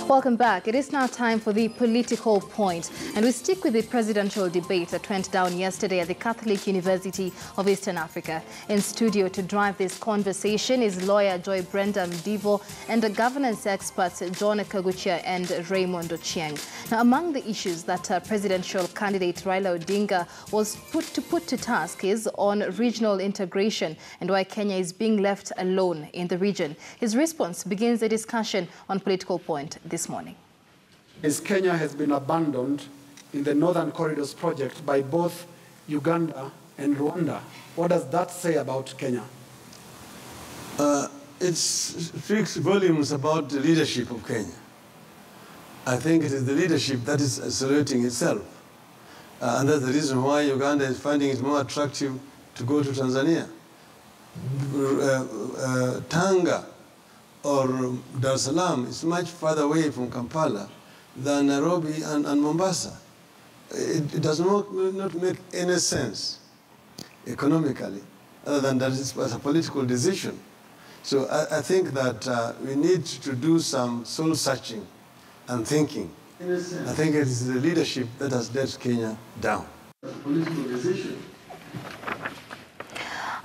Welcome back. It is now time for the political point, and we stick with the presidential debate that went down yesterday at the Catholic University of Eastern Africa. In studio to drive this conversation is lawyer Joy Brenda Mdivo and the governance experts John Kaguchia and Raymond Ochieng. Now, among the issues that presidential candidate Raila Odinga was put to task is on regional integration and why Kenya is being left alone in the region. His response begins a discussion on political point this morning. As Kenya has been abandoned in the Northern Corridors project by both Uganda and Rwanda, what does that say about Kenya? It speaks volumes about the leadership of Kenya. I think it is the leadership that is isolating itself. And that's the reason why Uganda is finding it more attractive to go to Tanzania. Tanga or Dar es Salaam is much farther away from Kampala than Nairobi and Mombasa. It does not make any sense economically, other than that it was a political decision. So I think that we need to do some soul-searching and thinking. I think it is the leadership that has let Kenya down. A political decision.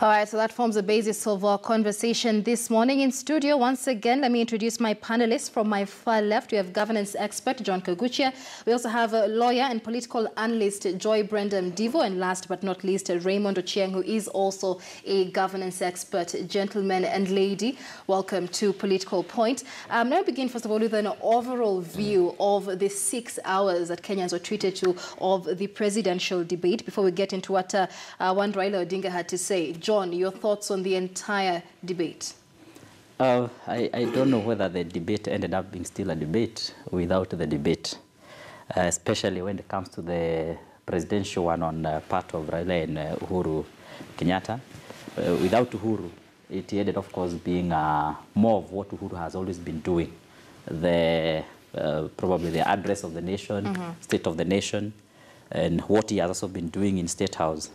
All right, so that forms the basis of our conversation this morning. In studio, once again, let me introduce my panelists. From my far left, we have governance expert John Kaguchia. We also have a lawyer and political analyst Joy Brenda Mdivo, and last but not least, Raymond Ochieng, who is also a governance expert. Gentlemen and lady, welcome to Political Point. Let me begin, first of all, with an overall view of the 6 hours that Kenyans were treated to of the presidential debate before we get into what one Raila Odinga had to say. John, your thoughts on the entire debate? I don't know whether the debate ended up being still a debate without the debate, especially when it comes to the presidential one on part of Raila and Uhuru Kenyatta. Without Uhuru, it ended, of course, being more of what Uhuru has always been doing. Probably the address of the nation, state of the nation, and what he has also been doing in State House,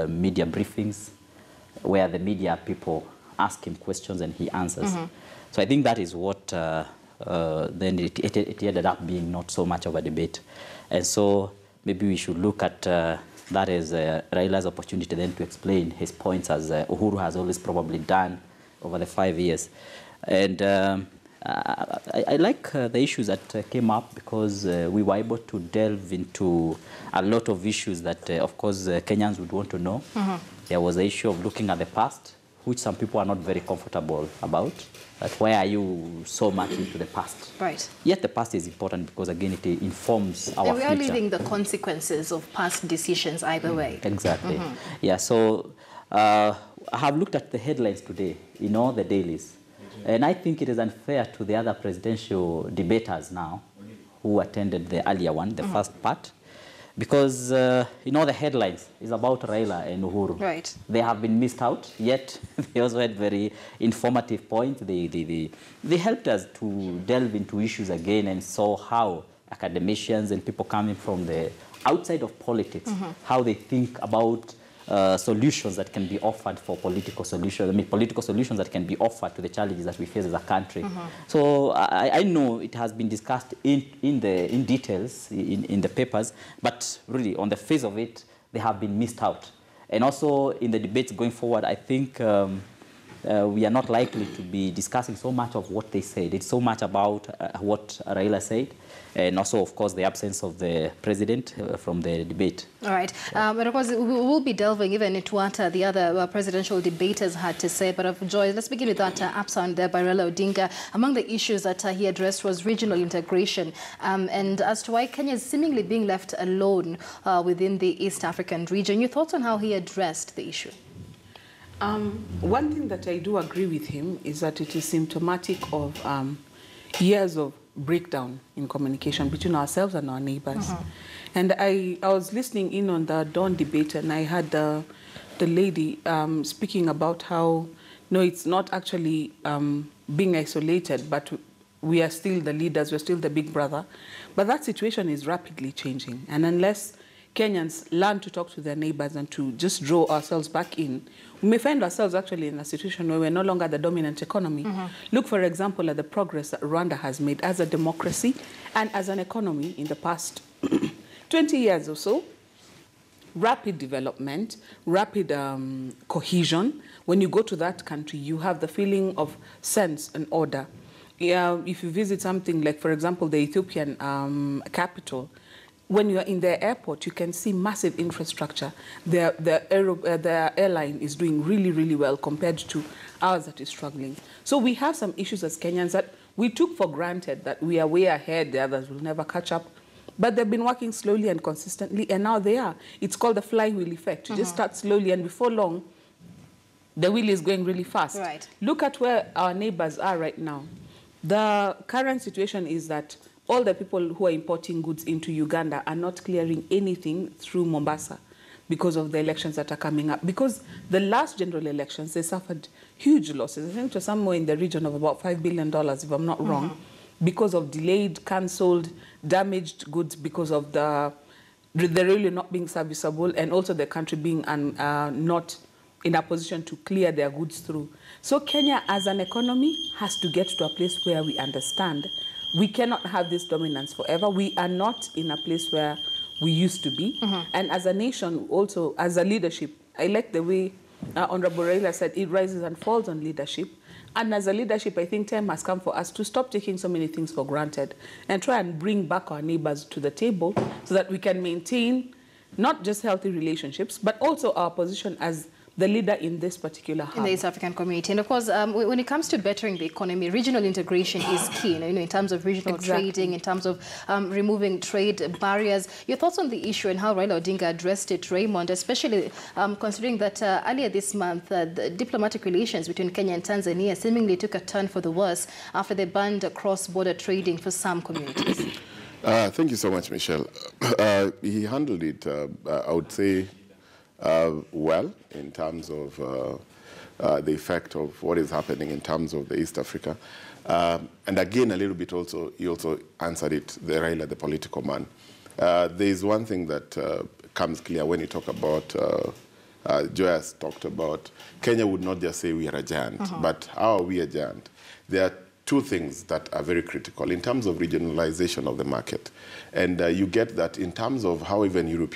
media briefings, where the media people ask him questions and he answers. So I think that is what then it ended up being not so much of a debate. And so maybe we should look at that as Raila's opportunity then to explain his points, as Uhuru has always probably done over the 5 years. And I like the issues that came up because we were able to delve into a lot of issues that, of course, Kenyans would want to know. There was the issue of looking at the past, which some people are not very comfortable about. That why are you so much into the past? Right. Yet the past is important because, again, it informs our future. We are living the consequences of past decisions either way. Exactly. Yeah, so I have looked at the headlines today in all the dailies. And I think it is unfair to the other presidential debaters now who attended the earlier one, the first part, because, the headlines is about Raila and Uhuru. Right. They have been missed out, yet they also had very informative points. They helped us to delve into issues again and saw how academicians and people coming from the outside of politics, how they think about solutions that can be offered for political solutions. I mean, political solutions that can be offered to the challenges that we face as a country. So I know it has been discussed in details in the papers, but really on the face of it, they have been missed out. And also in the debates going forward, I think we are not likely to be discussing so much of what they said. It's so much about what Raila said, and also, of course, the absence of the president from the debate. All right. But of course, we will be delving even into what the other presidential debaters had to say. But of Joy, let's begin with that upsound there by Raila Odinga. Among the issues that he addressed was regional integration, and as to why Kenya is seemingly being left alone within the East African region. Your thoughts on how he addressed the issue? One thing that I do agree with him is that it is symptomatic of years of breakdown in communication between ourselves and our neighbors. And I was listening in on the Dawn debate, and I had the lady speaking about how, no, it's not actually being isolated, but we are still the leaders, we're still the big brother. But that situation is rapidly changing. And unless Kenyans learn to talk to their neighbors and to just draw ourselves back in, we may find ourselves actually in a situation where we're no longer the dominant economy. Look, for example, at the progress that Rwanda has made as a democracy and as an economy in the past 20 years or so. Rapid development, rapid cohesion. When you go to that country, you have the feeling of sense and order. If you visit something like, for example, the Ethiopian capital, when you are in their airport, you can see massive infrastructure. Their airline is doing really, really well compared to ours that is struggling. So we have some issues as Kenyans that we took for granted that we are way ahead, the others will never catch up. But they've been working slowly and consistently, and now they are. It's called the flywheel effect. You just start slowly, and before long, the wheel is going really fast. Right. Look at where our neighbors are right now. The current situation is that all the people who are importing goods into Uganda are not clearing anything through Mombasa because of the elections that are coming up. Because the last general elections, they suffered huge losses. I think it was somewhere in the region of about $5 billion, if I'm not wrong, because of delayed, cancelled, damaged goods, because of the really not being serviceable, and also the country being not in a position to clear their goods through. So Kenya as an economy has to get to a place where we understand we cannot have this dominance forever. We are not in a place where we used to be. And as a nation, also as a leadership, I like the way Honorable Raila said, it rises and falls on leadership. And as a leadership, I think time has come for us to stop taking so many things for granted and try and bring back our neighbors to the table so that we can maintain not just healthy relationships, but also our position as the leader in this particular hub. In the East African community. And of course, when it comes to bettering the economy, regional integration is key, in terms of regional trading, in terms of removing trade barriers. Your thoughts on the issue and how Raila Odinga addressed it, Raymond, especially considering that earlier this month, the diplomatic relations between Kenya and Tanzania seemingly took a turn for the worse after they banned cross-border trading for some communities. Thank you so much, Michelle. He handled it, I would say, well, in terms of the effect of what is happening in terms of the East Africa. And again, a little bit also, he also answered it, the Raila, the political man. There is one thing that comes clear when you talk about, Joyce talked about, Kenya would not just say we are a giant, but how are we a giant? There are two things that are very critical in terms of regionalization of the market. And you get that in terms of how even Europe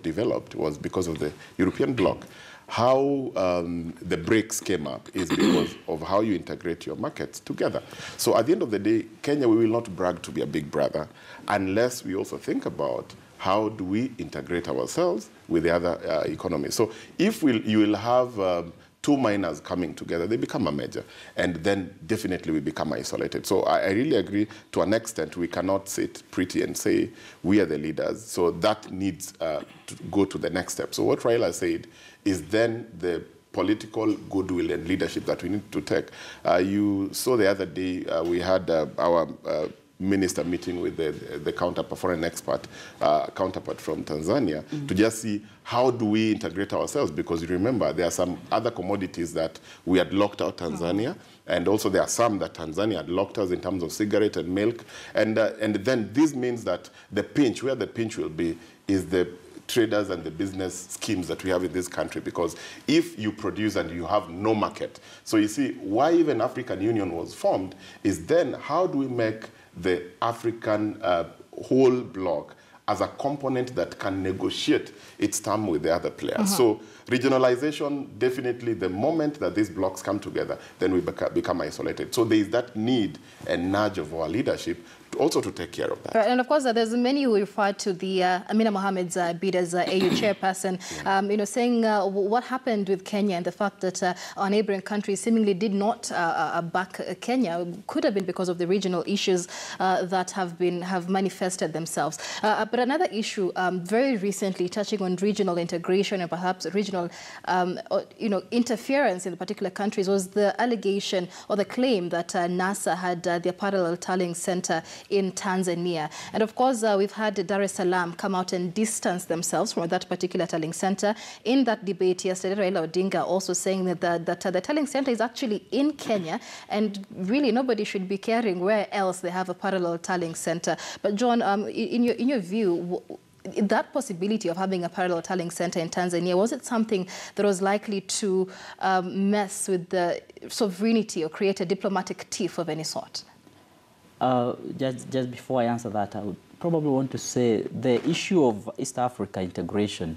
developed was because of the European bloc. How the breaks came up is because of how you integrate your markets together. So at the end of the day, Kenya, we will not brag to be a big brother unless we also think about how do we integrate ourselves with the other economies. So if you will have two minors coming together, they become a major. And then definitely we become isolated. So I really agree to an extent. We cannot sit pretty and say we are the leaders. So that needs to go to the next step. So what Raila said is then the political goodwill and leadership that we need to take. You saw the other day we had our minister meeting with the counterpart, foreign expert, counterpart from Tanzania, to just see how do we integrate ourselves, because you remember there are some other commodities that we had locked out Tanzania, and also there are some that Tanzania had locked us in terms of cigarette and milk, and then this means that the pinch, where the pinch will be, is the traders and the business schemes that we have in this country, because if you produce and you have no market, so you see why even African Union was formed is then how do we make the African whole bloc as a component that can negotiate its term with the other players. So regionalization, definitely the moment that these blocks come together, then we become isolated. So there is that need and nudge of our leadership also to take care of that. Right, and of course, there's many who refer to the Amina Mohamed's bid as AU chairperson, saying what happened with Kenya and the fact that our neighboring countries seemingly did not back Kenya could have been because of the regional issues that have manifested themselves. But another issue, very recently, touching on regional integration and perhaps regional, interference in the particular countries, was the allegation or the claim that NASA had their parallel tallying center in Tanzania. And of course, we've had Dar es Salaam come out and distance themselves from that particular tallying center. In that debate yesterday, Raila Odinga also saying that the tallying center is actually in Kenya, and really nobody should be caring where else they have a parallel tallying center. But John, in your view, that possibility of having a parallel tallying center in Tanzania, was it something that was likely to mess with the sovereignty or create a diplomatic tiff of any sort? Just before I answer that, I would probably want to say the issue of East Africa integration,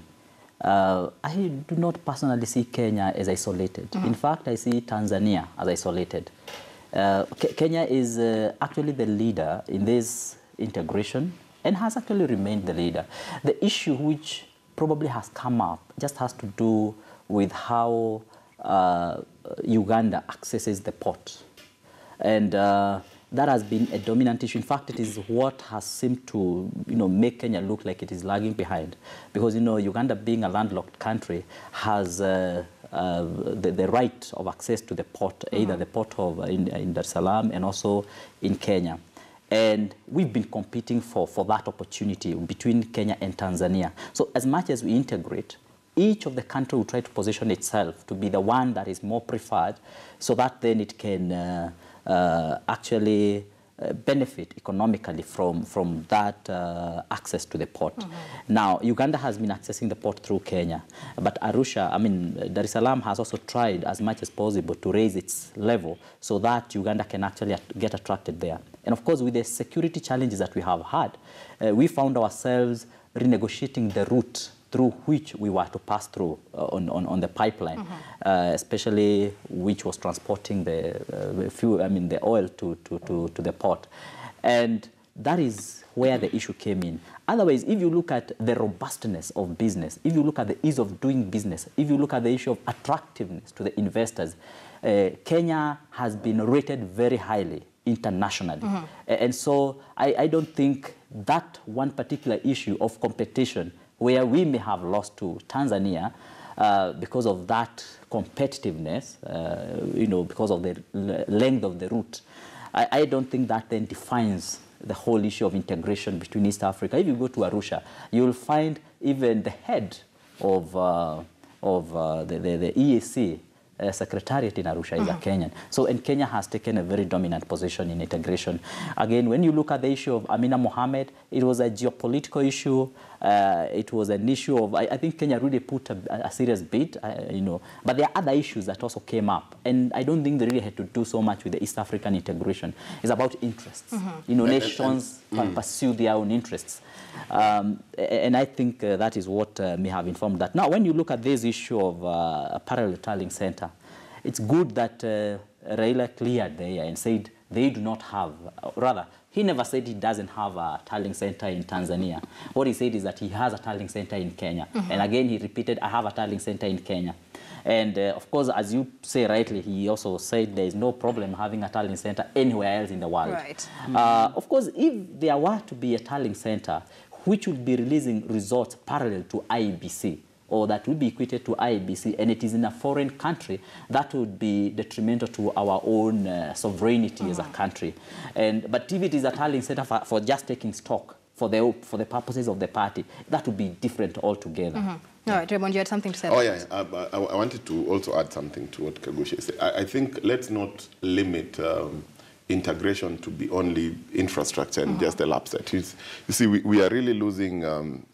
I do not personally see Kenya as isolated. In fact, I see Tanzania as isolated. Kenya is actually the leader in this integration and has actually remained the leader. The issue which probably has come up just has to do with how Uganda accesses the port. And that has been a dominant issue. In fact, it is what has seemed to make Kenya look like it is lagging behind. Because Uganda, being a landlocked country, has the right of access to the port, either the port of in Dar es Salaam and also in Kenya. And we've been competing for that opportunity between Kenya and Tanzania. So as much as we integrate, each of the country will try to position itself to be the one that is more preferred, so that then it can actually benefit economically from that access to the port. Now, Uganda has been accessing the port through Kenya, but Dar es Salaam has also tried as much as possible to raise its level so that Uganda can actually get attracted there. And of course, with the security challenges that we have had, we found ourselves renegotiating the route through which we were to pass through on the pipeline, especially which was transporting the fuel, the oil to the port. And that is where the issue came in. Otherwise, if you look at the robustness of business, if you look at the ease of doing business, if you look at the issue of attractiveness to the investors, Kenya has been rated very highly internationally. And so I don't think that one particular issue of competition, where we may have lost to Tanzania because of that competitiveness, because of the length of the route, I don't think that then defines the whole issue of integration between East Africa. If you go to Arusha, you'll find even the head of the EAC secretariat in Arusha is a Kenyan. So, and Kenya has taken a very dominant position in integration. Again, when you look at the issue of Amina Mohammed, it was a geopolitical issue. It was an issue of, I think Kenya really put a serious bid, but there are other issues that also came up. And I don't think they really had to do so much with the East African integration. It's about interests. Nations pursue their own interests. And I think that is what may have informed that. Now, when you look at this issue of a parallel tallying center, it's good that Raila cleared there and said they do not have, rather, he never said he doesn't have a tallying center in Tanzania. What he said is that he has a tallying center in Kenya. And again, he repeated, I have a tallying center in Kenya. And of course, as you say rightly, he also said there is no problem having a tallying center anywhere else in the world. Right. Of course, if there were to be a tallying center which would be releasing results parallel to IEBC, or that would be equated to IEBC, and it is in a foreign country, that would be detrimental to our own sovereignty as a country. But if it is a tallying center for just taking stock for the purposes of the party, that would be different altogether. All right, Raymond, you had something to say. Oh, yeah. I wanted to also add something to what Kagusha said. I think let's not limit integration to be only infrastructure and just a lap set. You see, we are really losing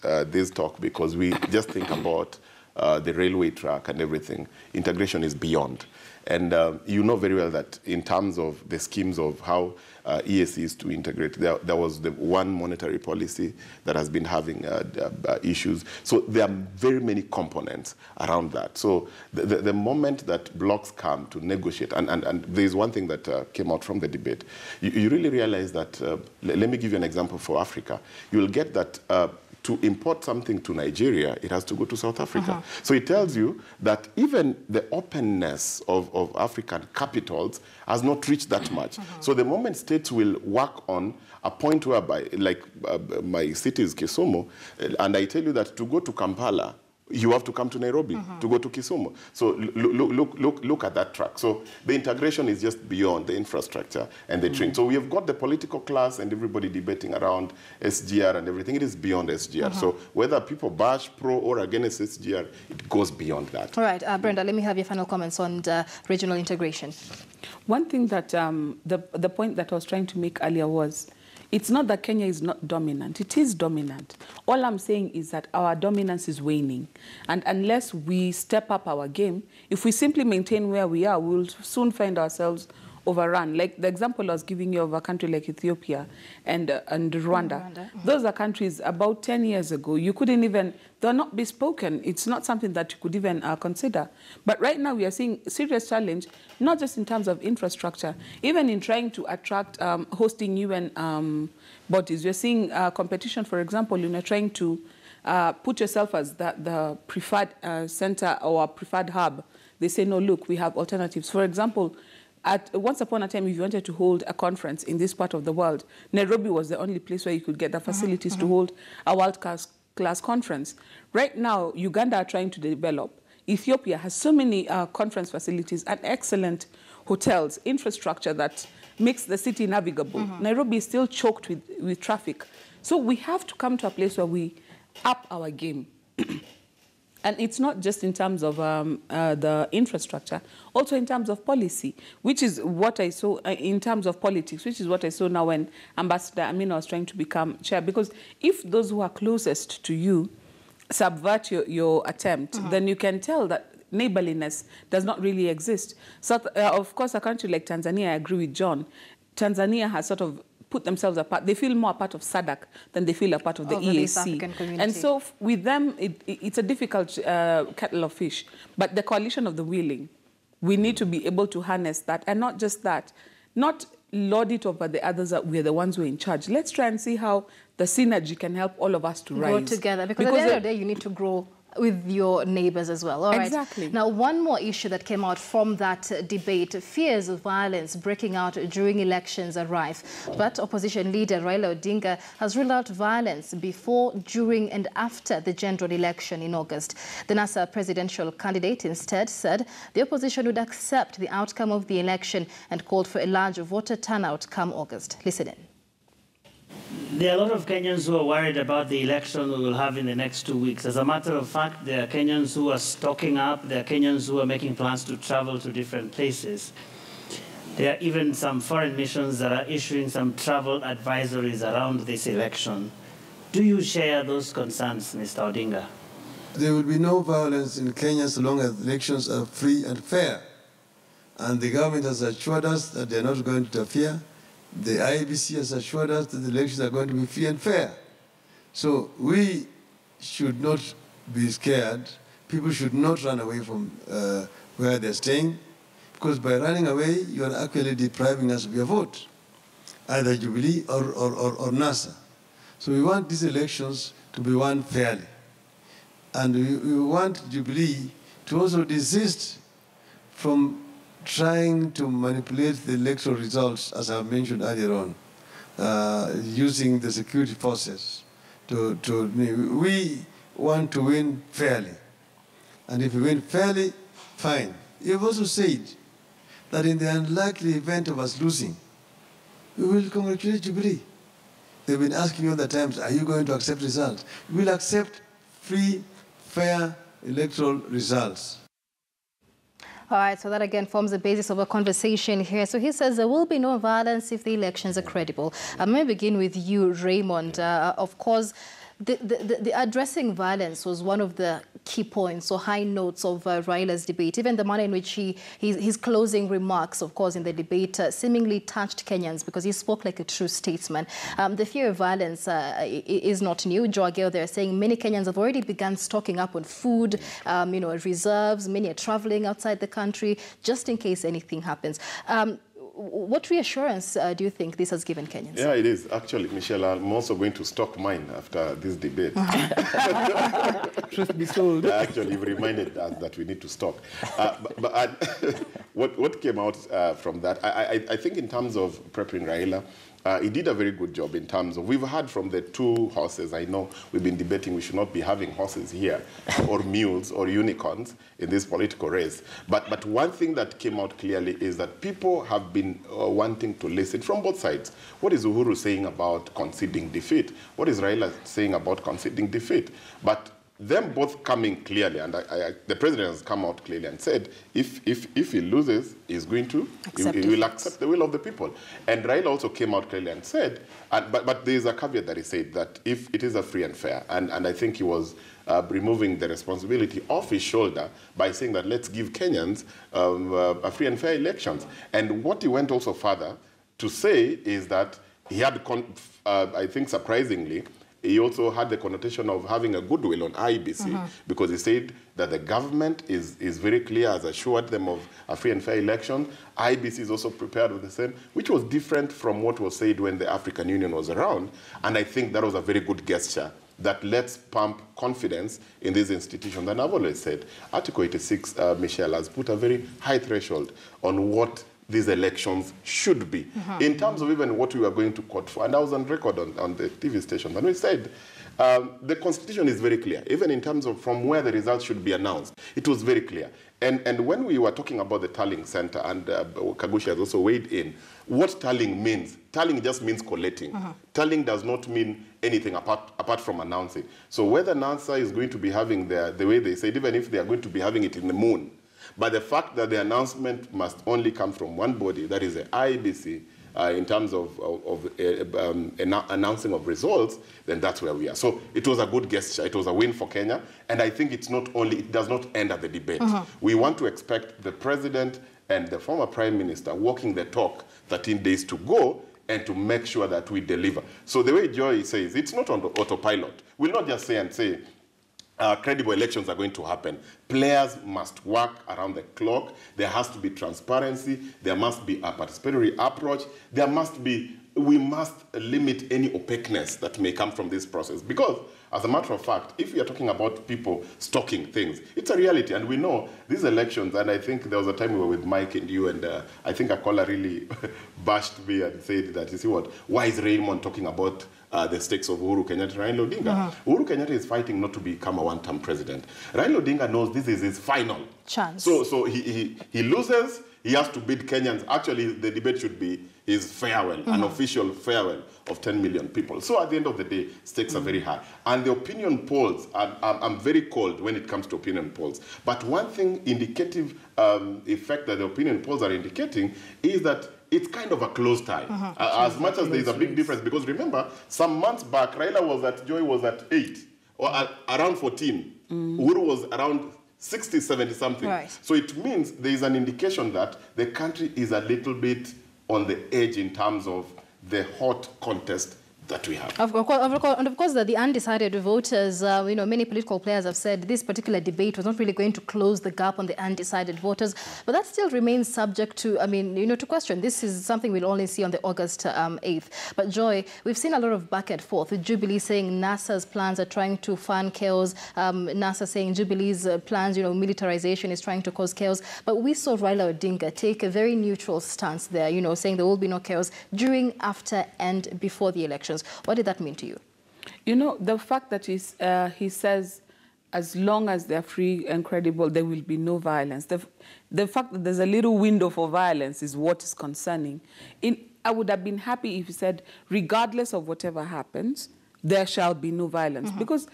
this talk because we just think about the railway track and everything. Integration is beyond. And you know very well that in terms of the schemes of how EAC is to integrate, there was the one monetary policy that has been having issues. So there are very many components around that. So the moment that blocs come to negotiate, and there's one thing that came out from the debate, you really realize that, let me give you an example for Africa. You'll get that to import something to Nigeria, it has to go to South Africa. So it tells you that even the openness of African capitals has not reached that much. So the moment states will work on a point whereby, like my city is Kisumu, and I tell you that to go to Kampala, you have to come to Nairobi to go to Kisumu. So look at that track. So the integration is just beyond the infrastructure and the train. So we have got the political class and everybody debating around SGR and everything. It is beyond SGR. So whether people bash pro or against SGR, it goes beyond that. All right, Brenda, let me have your final comments on the regional integration. One thing that the point that I was trying to make earlier was, it's not that Kenya is not dominant. It is dominant. All I'm saying is that our dominance is waning. And unless we step up our game, if we simply maintain where we are, we'll soon find ourselves overrun. Like the example I was giving you of a country like Ethiopia and Rwanda. Those are countries about 10 years ago. You couldn't even, they're not bespoken. It's not something that you could even consider. But right now we are seeing serious challenge, not just in terms of infrastructure, even in trying to attract, hosting UN bodies. We're seeing competition, for example, trying to put yourself as the preferred center or preferred hub. They say, no, look, we have alternatives. For example, once upon a time, if you wanted to hold a conference in this part of the world, Nairobi was the only place where you could get the facilities to hold a world-class conference. Right now, Uganda are trying to develop. Ethiopia has so many conference facilities and excellent hotels, infrastructure that makes the city navigable. Nairobi is still choked with traffic. So we have to come to a place where we up our game. And it's not just in terms of the infrastructure, also in terms of policy, which is what I saw in terms of politics, which is what I saw now when Ambassador Amina was trying to become chair. Because if those who are closest to you subvert your attempt, then you can tell that neighborliness does not really exist. So, of course, a country like Tanzania, I agree with John, Tanzania has sort of put themselves apart. They feel more a part of SADC than they feel a part of the EAC. And so with them, it's a difficult kettle of fish. But the coalition of the willing, we need to be able to harness that. And not just that, not lord it over the others that we're the ones who are in charge. Let's try and see how the synergy can help all of us to rise. Grow together. Because at the end of the day, you need to grow with your neighbors as well. All right. Exactly. Now, one more issue that came out from that debate, fears of violence breaking out during elections are rife. But opposition leader Raila Odinga has ruled out violence before, during and after the general election in August. The NASA presidential candidate instead said the opposition would accept the outcome of the election and called for a large voter turnout come August. Listen in. There are a lot of Kenyans who are worried about the election we will have in the next 2 weeks. As a matter of fact, there are Kenyans who are stocking up. There are Kenyans who are making plans to travel to different places. There are even some foreign missions that are issuing some travel advisories around this election. Do you share those concerns, Mr. Odinga? There will be no violence in Kenya so long as elections are free and fair. And the government has assured us that they are not going to interfere. The IEBC has assured us that the elections are going to be free and fair. So we should not be scared. People should not run away from where they're staying, because by running away, you are actually depriving us of your vote, either Jubilee or NASA. So we want these elections to be won fairly. And we want Jubilee to also desist from trying to manipulate the electoral results, as I mentioned earlier on, using the security forces. We want to win fairly. And if we win fairly, fine. You've also said that in the unlikely event of us losing, we will congratulate Jubilee. They've been asking you all the times, are you going to accept results? We will accept free, fair electoral results. All right, so that again forms the basis of a conversation here. So he says there will be no violence if the elections are credible. I'm going to begin with you, Raymond. Of course, the addressing violence was one of the key points or high notes of Raila's debate. Even the manner in which his closing remarks, of course, in the debate seemingly touched Kenyans because he spoke like a true statesman. The fear of violence is not new. Joe Ageo, they're saying many Kenyans have already begun stocking up on food, reserves. Many are traveling outside the country just in case anything happens. What reassurance do you think this has given Kenyans? Yeah, it is. Actually, Michelle, I'm also going to stock mine after this debate. Truth be told. Actually, you've reminded us that we need to stock. What came out from that, I think in terms of preparing Raila, he did a very good job in terms of, we've heard from the two horses. I know we've been debating we should not be having horses here, or mules, or unicorns in this political race. But one thing that came out clearly is that people have been wanting to listen from both sides. What is Uhuru saying about conceding defeat? What is Raila saying about conceding defeat? But them both coming clearly, and the president has come out clearly and said, if he loses, he's going to, he will accept the will of the people. And Raila also came out clearly and said, but there is a caveat that he said, that if it is a free and fair, and I think he was removing the responsibility off his shoulder by saying that let's give Kenyans a free and fair elections. And what he went also further to say is that he had, I think surprisingly, he also had the connotation of having a goodwill on IEBC, because he said that the government is very clear, has assured them of a free and fair election. IEBC is also prepared with the same, which was different from what was said when the African Union was around. And I think that was a very good gesture that lets pump confidence in these institutions. And I've always said, Article 86, Michelle, has put a very high threshold on what these elections should be, in terms of even what we were going to court for. And I was on record on the TV station, and we said, the Constitution is very clear, even in terms of from where the results should be announced. It was very clear. And when we were talking about the tallying center, and Kagushi has also weighed in, what tallying means, tallying just means collating. Tallying does not mean anything apart from announcing. So whether NASA is going to be having the way they said, even if they are going to be having it in the moon, but the fact that the announcement must only come from one body, that is the IEBC, in terms of announcing of results, then that's where we are. So it was a good gesture. It was a win for Kenya. And I think it's not only, it does not end at the debate. We want to expect the president and the former prime minister walking the talk 13 days to go, and to make sure that we deliver. So the way Joy says, it's not on the autopilot. We'll not just say, credible elections are going to happen. Players must work around the clock. There has to be transparency. There must be a participatory approach. There must be, we must limit any opaqueness that may come from this process. Because, as a matter of fact, if we are talking about people stocking things, it's a reality. And we know these elections, and I think there was a time we were with Mike and you, and I think a caller really bashed me and said that, you see what, why is Raymond talking about the stakes of Uhuru Kenyatta and Raila Odinga? Uhuru Kenyatta is fighting not to become a one-term president. Raila Odinga knows this is his final chance. So he loses, he has to bid Kenyans. Actually, the debate should be his farewell, an official farewell of 10 million people. So at the end of the day, stakes are very high. And the opinion polls, I'm very cold when it comes to opinion polls. But one thing indicative effect that the opinion polls are indicating is that it's kind of a close tie, as much as there's a big difference. Because remember, some months back, Joy was at 8, or around 14. Uhuru was around 60, 70 something. Right. So it means there is an indication that the country is a little bit on the edge in terms of the hot contest that we have. Of course, the undecided voters, many political players have said this particular debate was not really going to close the gap on the undecided voters, but that still remains subject to, to question. This is something we'll only see on the August 8th. But Joy, we've seen a lot of back and forth, with Jubilee saying NASA's plans are trying to fan chaos, NASA saying Jubilee's plans, militarization is trying to cause chaos. But we saw Raila Odinga take a very neutral stance there, saying there will be no chaos during, after, and before the elections. What did that mean to you? The fact that he says, as long as they're free and credible, there will be no violence. The fact that there's a little window for violence is what is concerning. I would have been happy if he said, regardless of whatever happens, there shall be no violence. Because,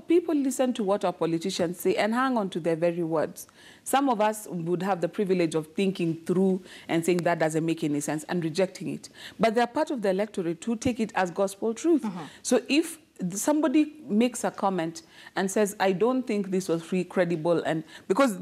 people listen to what our politicians say and hang on to their very words. Some of us would have the privilege of thinking through and saying that doesn't make any sense and rejecting it. But they're part of the electorate who take it as gospel truth. So if somebody makes a comment and says, I don't think this was free, credible, and because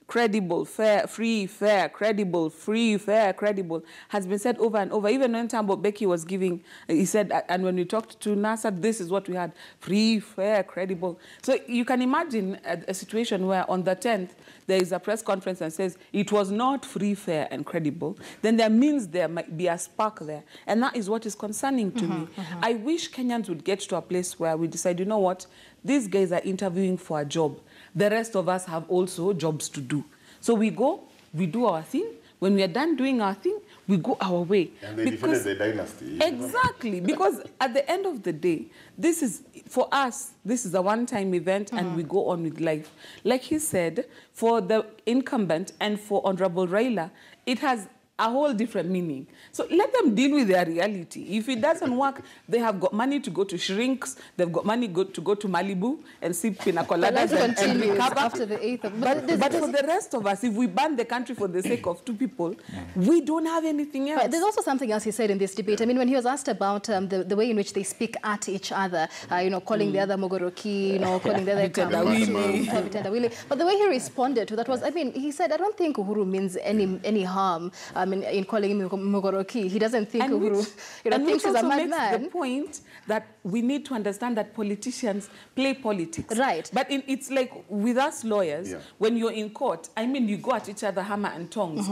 credible, fair, free, fair, credible, free, fair, credible, has been said over and over. Even when Tambo Becky was giving, he said, and when we talked to NASA, this is what we had, free, fair, credible. So you can imagine a situation where on the 10th, there is a press conference and says, it was not free, fair, and credible, then that means there might be a spark there. And that is what is concerning to me. I wish Kenyans would get to a place where we decide, you know what, these guys are interviewing for a job. The rest of us have also jobs to do. So we go, we do our thing, When we are done doing our thing, we go our way. And they defended the dynasty. Exactly, because at the end of the day, this is, for us, this is a one-time event and we go on with life. Like he said, for the incumbent and for Honorable Raila, it has a whole different meaning. So let them deal with their reality. If it doesn't work, they have got money to go to shrinks, they've got money to go to Malibu and sip pina coladas and recover. After the 8th of... But for the rest of us, if we ban the country for the sake of 2 people, we don't have anything else. But there's also something else he said in this debate. I mean, when he was asked about the way in which they speak at each other, you know, calling the other Mogoroki, you know, calling the other Vitendawili. But the way he responded to that was, I mean, he said, I don't think Uhuru means any harm. In calling him Mogoroki, he doesn't think Uhuru, thinks he's a madman. Makes the point that we need to understand that politicians play politics. Right. But it's like with us lawyers, when you're in court, I mean, you go at each other hammer and tongs.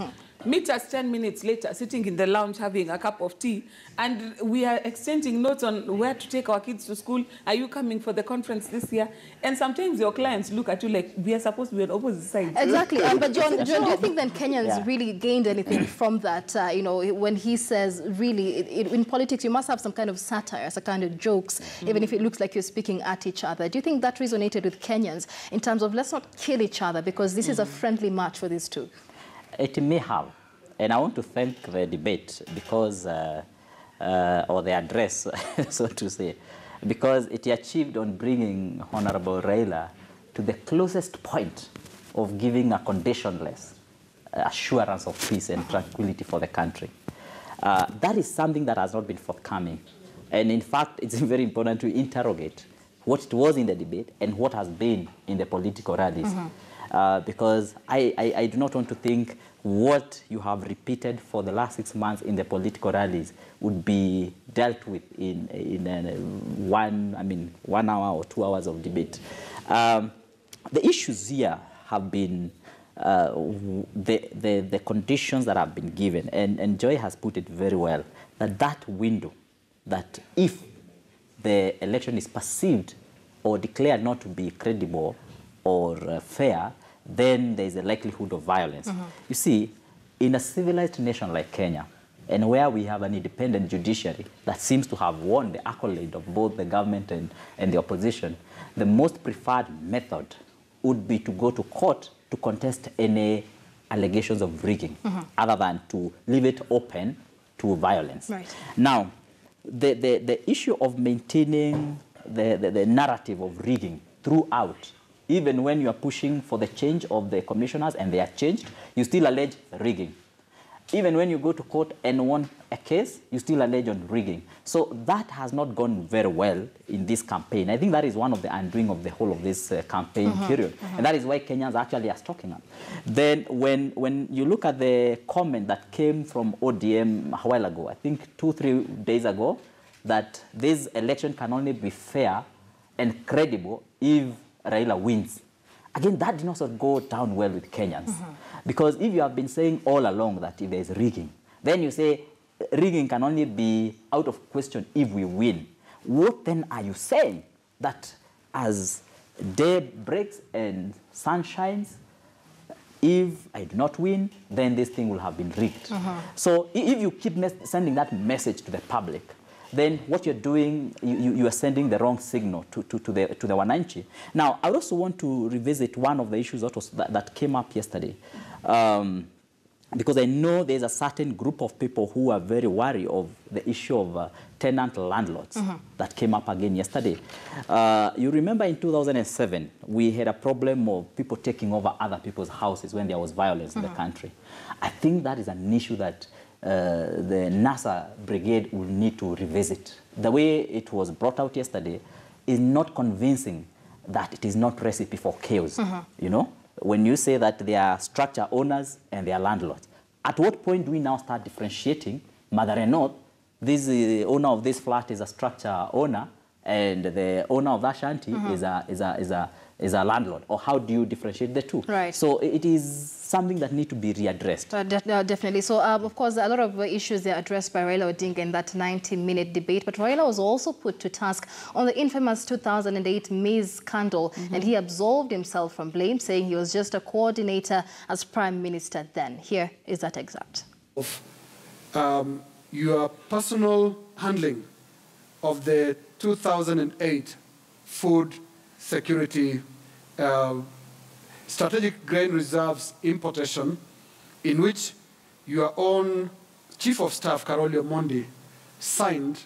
Meet us 10 minutes later, sitting in the lounge having a cup of tea, and we are exchanging notes on where to take our kids to school. Are you coming for the conference this year? And sometimes your clients look at you like we are supposed to be on opposite sides. Exactly. But John, do you think then Kenyans really gained anything from that? You know, when he says really, in politics, you must have some kind of satire, some kind of jokes, even if it looks like you're speaking at each other. Do you think that resonated with Kenyans in terms of let's not kill each other because this is a friendly match for these two? It may have. And I want to thank the debate because, or the address, so to say, because it achieved on bringing Honorable Raila to the closest point of giving a conditionless assurance of peace and tranquility for the country. That is something that has not been forthcoming. And in fact, it's very important to interrogate what it was in the debate and what has been in the political rallies. Because I do not want to think what you have repeated for the last 6 months in the political rallies would be dealt with in 1 hour or 2 hours of debate. The issues here have been the conditions that have been given, and Joy has put it very well, that window, that if the election is perceived or declared not to be credible or fair, then there is a likelihood of violence. You see, in a civilized nation like Kenya, and where we have an independent judiciary that seems to have won the accolade of both the government and the opposition, the most preferred method would be to go to court to contest any allegations of rigging, other than to leave it open to violence. Right. Now, the issue of maintaining the narrative of rigging throughout, even when you are pushing for the change of the commissioners and they are changed, you still allege rigging. Even when you go to court and won a case, you still allege on rigging. So that has not gone very well in this campaign. I think that is one of the undoing of the whole of this campaign period. And that is why Kenyans actually are stocking up. Then when you look at the comment that came from ODM a while ago, I think 2-3 days ago, that this election can only be fair and credible if Raila wins. Again, that did not go down well with Kenyans. Because if you have been saying all along that if there is rigging, then you say rigging can only be out of question if we win. What then are you saying? That as day breaks and sun shines, if I do not win, then this thing will have been rigged. So if you keep sending that message to the public, then what you're doing, you are sending the wrong signal to the Wananchi. Now, I also want to revisit one of the issues that came up yesterday. Because I know there's a certain group of people who are very wary of the issue of tenant landlords that came up again yesterday. You remember in 2007, we had a problem of people taking over other people's houses when there was violence in the country. I think that is an issue that the NASA brigade will need to revisit. The way it was brought out yesterday is not convincing that it is not recipe for chaos. You know, when you say that they are structure owners and they are landlords, at what point do we now start differentiating Mathare North? This owner of this flat is a structure owner, and the owner of that shanty is a landlord. Or how do you differentiate the two? Right. So it is something that needs to be readdressed. Definitely. So, of course, a lot of issues are addressed by Raila Odinga in that 90-minute debate. But Raila was also put to task on the infamous 2008 maize scandal, and he absolved himself from blame, saying he was just a coordinator as Prime Minister then. Here is that excerpt. Your personal handling of the 2008 food security strategic grain reserves importation, in which your own Chief of Staff, Karoli Omondi, signed,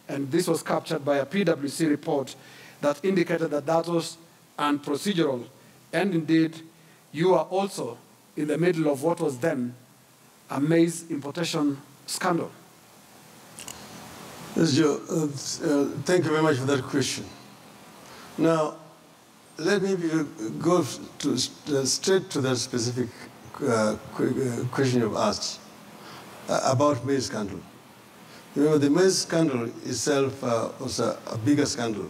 and this was captured by a PwC report that indicated that that was unprocedural. And indeed, you are also in the middle of what was then a maize importation scandal. Yes, Joe, thank you very much for that question. Now, let me go straight to the specific question you've asked about maize scandal. You know, the maize scandal itself was a bigger scandal.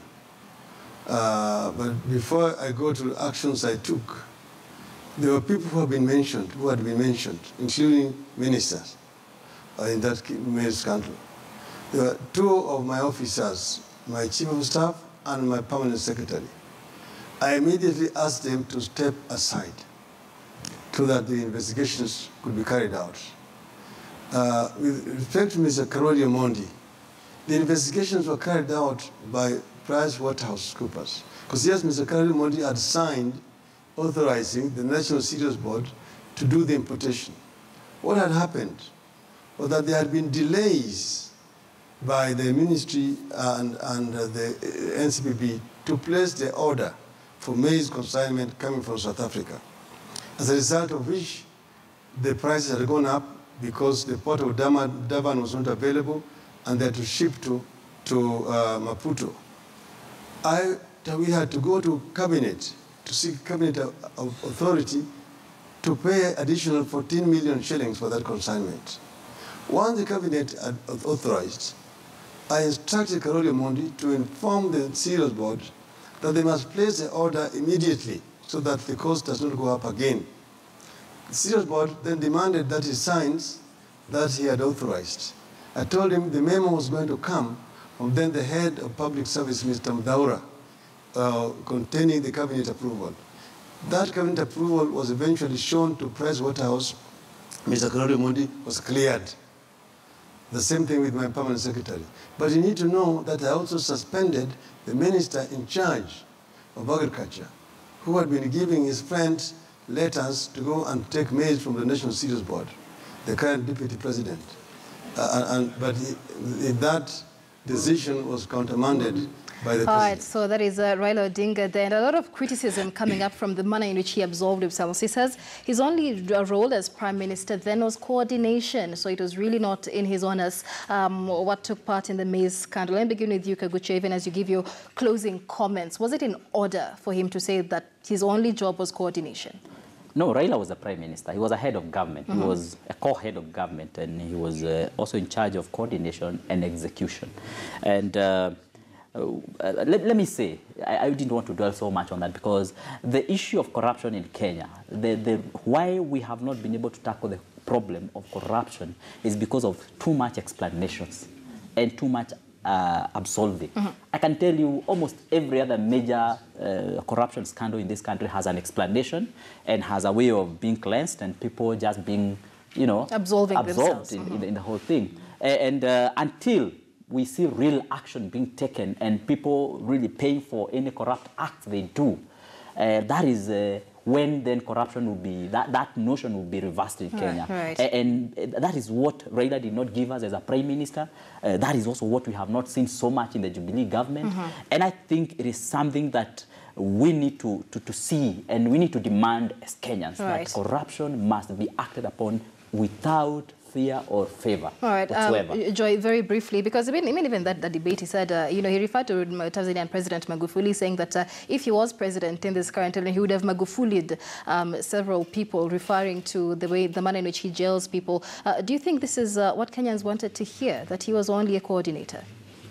But before I go to the actions I took, there were people who had been mentioned, including ministers in that maize scandal. There were two of my officers, my Chief of Staff and my Permanent Secretary. I immediately asked them to step aside so that the investigations could be carried out. With respect to Mr. Karoli Omondi, the investigations were carried out by PricewaterhouseCoopers. Because yes, Mr. Karoli Omondi had signed authorizing the National Cereals Board to do the importation. What had happened was that there had been delays by the ministry and the NCPB to place the order for maize consignment coming from South Africa. As a result of which, the prices had gone up because the port of Durban was not available and they had to ship to Maputo. We had to go to Cabinet to seek Cabinet authority to pay additional 14 million shillings for that consignment. Once the Cabinet had authorized, I instructed Karoli Omondi to inform the Cereals Board that they must place the order immediately so that the cost does not go up again. The Cereals Board then demanded that he signs that he had authorized. I told him the memo was going to come from then the head of public service, Mr. Mdaura, containing the Cabinet approval. That Cabinet approval was eventually shown to Pricewaterhouse. Mr. Karoli Omondi was cleared. The same thing with my Permanent Secretary. But you need to know that I also suspended the minister in charge of agriculture, who had been giving his friends letters to go and take maize from the National Cereals Board, the current deputy president. But that decision was countermanded by the president. All right, so that is Raila Odinga there. And a lot of criticism coming up from the manner in which he absolved himself. He says his only role as Prime Minister then was coordination, so it was really not in his honors what took part in the maize scandal. Let me begin with you, Kaguche, even as you give your closing comments. Was it in order for him to say that his only job was coordination? No, Raila was a Prime Minister. He was a head of government. He was a co-head of government, and he was also in charge of coordination and execution. And let me say, I didn't want to dwell so much on that because the issue of corruption in Kenya, why we have not been able to tackle the problem of corruption is because of too much explanations and too much absolving. I can tell you almost every other major corruption scandal in this country has an explanation and has a way of being cleansed and people just being, you know, absorbed in the whole thing. And until we see real action being taken and people really paying for any corrupt act they do, that is when then corruption will be, that notion will be reversed in Kenya. Right. And that is what Raila did not give us as a Prime Minister. That is also what we have not seen so much in the Jubilee government. And I think it is something that we need to see and we need to demand as Kenyans that corruption must be acted upon without fear or favor whatsoever. Joy, very briefly, because even that debate, he said, you know, he referred to Tanzanian President Magufuli, saying that if he was president in this current term, he would have Magufuli'd several people, referring to the manner in which he jails people. Do you think this is what Kenyans wanted to hear, that he was only a coordinator?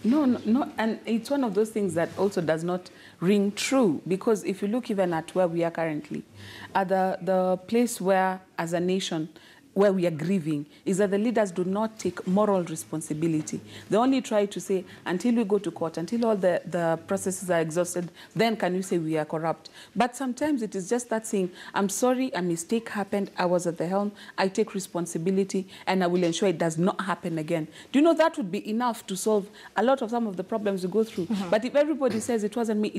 No, and it's one of those things that also does not ring true, because if you look even at where we are currently, at the place where, as a nation, where we are grieving, is that the leaders do not take moral responsibility. They only try to say, until we go to court, until all the processes are exhausted, then can you say we are corrupt. But sometimes it is just that saying, I'm sorry, a mistake happened, I was at the helm, I take responsibility, and I will ensure it does not happen again. Do you know that would be enough to solve a lot of some of the problems we go through? But if everybody says it wasn't me,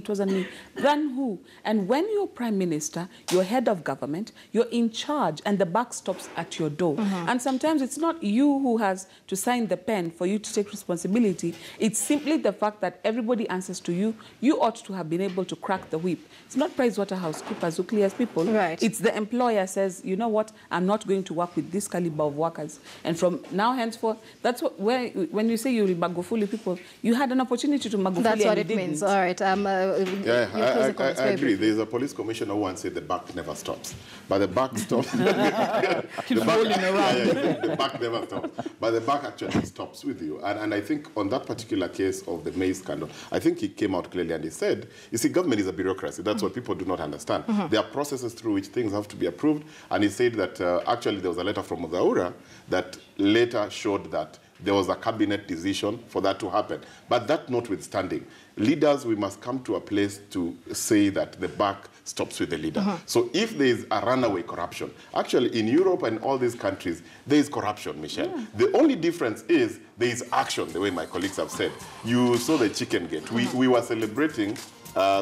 then who? And when you're prime minister, you're head of government, you're in charge, and the buck stops at your door. And sometimes it's not you who has to sign the pen for you to take responsibility. It's simply the fact that everybody answers to you. You ought to have been able to crack the whip. It's not PricewaterhouseCoopers who clears people. Right. It's the employer says, you know what, I'm not going to work with this caliber of workers. And from now henceforth, that's what, when you say you will magufuli people, you had an opportunity to magufuli. That's what it didn't. means. All right. I agree. There's a police commissioner who once said the buck never stops. But the buck stops. The buck never stops. But the buck actually stops with you. And I think on that particular case of the maize scandal, I think he came out clearly and he said, you see, government is a bureaucracy. That's what people do not understand. There are processes through which things have to be approved. And he said that actually there was a letter from Muzaura that later showed that there was a cabinet decision for that to happen. But that notwithstanding, leaders, we must come to a place to say that the buck stops with the leader. So if there is a runaway corruption, actually in Europe and all these countries, there is corruption, Michelle. The only difference is there is action, the way my colleagues have said. You saw the chicken gate. We were celebrating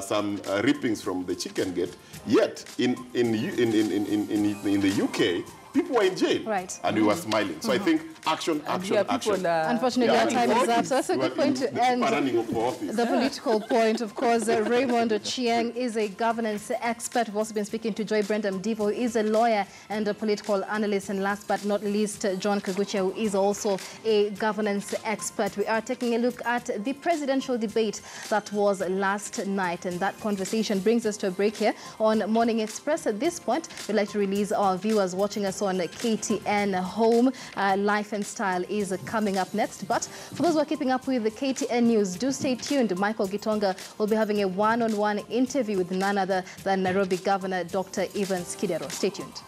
some rippings from the chicken gate, yet in the UK, people were in jail, right, and we were smiling. So I think action. Unfortunately, our time is up. So that's a good point to end the political point. Of course, Raymond Ochieng is a governance expert. We've also been speaking to Joy Brendam Divo, who is a lawyer and a political analyst. And last but not least, John Kaguchia, who is also a governance expert. We are taking a look at the presidential debate that was last night. And that conversation brings us to a break here on Morning Express. At this point, we'd like to release our viewers watching us on KTN Home. Life and Style is coming up next. But for those who are keeping up with the KTN News, do stay tuned. Michael Gitonga will be having a one-on-one interview with none other than Nairobi Governor Dr. Evans Kidero. Stay tuned.